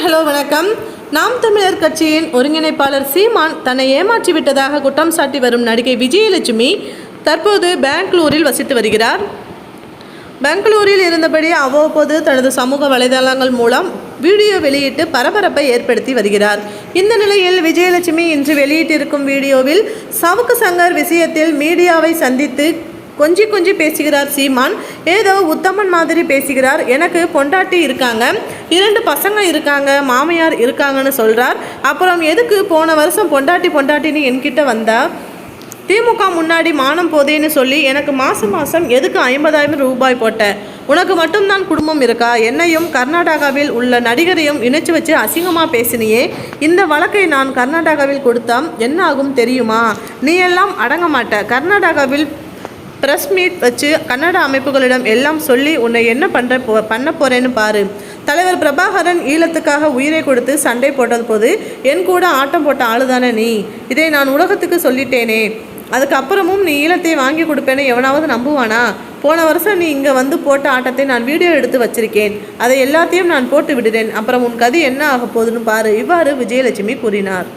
Hello வணக்கம். நாம் தமிழர் கட்சியின் ஒருங்கிணைப்பாளர் சீமான் தன்னை ஏமாற்றி விட்டதாக குற்றம் சாட்டி வரும் நடிகை விஜயலட்சுமி தற்போது பெங்களூரில் வசித்து வருகிறார். பெங்களூரில் இருந்தபடி அவ்வப்போது தனது சமூக வலைதளங்கள் மூலம் வீடியோ வெளியிட்டு பரபரப்பை ஏற்படுத்தி வருகிறார். இந்த நிலையில் விஜயலட்சுமி இன்று வெளியிட்டிருக்கும் வீடியோவில் சவுக்கு சங்கர் விஷயத்தில் மீடியாவை சந்தித்து கொஞ்சி பேசுகிறார் சீமான். ஏதோ உத்தமன் மாதிரி பேசுகிறார். எனக்கு பொண்டாட்டி இருக்காங்க, 2 பசங்க இருக்காங்க, மாமியார் இருக்காங்கன்னு சொல்கிறார். அப்புறம் எதுக்கு போன வருஷம் பொண்டாட்டின்னு என்கிட்ட வந்தா? திமுக முன்னாடி மானம் போதேன்னு சொல்லி எனக்கு மாதம் எதுக்கு 50,000 ரூபாய் போட்ட? உனக்கு மட்டும்தான் குடும்பம் இருக்கா? என்னையும் கர்நாடகாவில் உள்ள நடிகரையும் இணைச்சு வச்சு அசிங்கமாக பேசினியே. இந்த வழக்கை நான் கர்நாடகாவில் கொடுத்தா என்ன ஆகும் தெரியுமா? நீ எல்லாம் அடங்க மாட்ட. கர்நாடகாவில் ப்ரெஸ் மீட் வச்சு கன்னட அமைப்புகளிடம் எல்லாம் சொல்லி உன்னை என்ன பண்ண போகிறேன்னு பாரு. தலைவர் பிரபாகரன் ஈழத்துக்காக உயிரை கொடுத்து சண்டை போட்டது போது என் கூட ஆட்டம் போட்ட ஆளுதானே நீ. இதை நான் உலகத்துக்கு சொல்லிட்டேனே. அதுக்கப்புறமும் நீ ஈழத்தை வாங்கி கொடுப்பேன்னு எவனாவது நம்புவானா? போன வருஷம் நீ இங்கே வந்து போட்ட ஆட்டத்தை நான் வீடியோ எடுத்து வச்சிருக்கேன். அதை எல்லாத்தையும் நான் போட்டு விடுறேன். அப்புறம் உன் கதி என்ன ஆக போகுதுன்னு பாரு. இவ்வாறு விஜயலட்சுமி கூறினார்.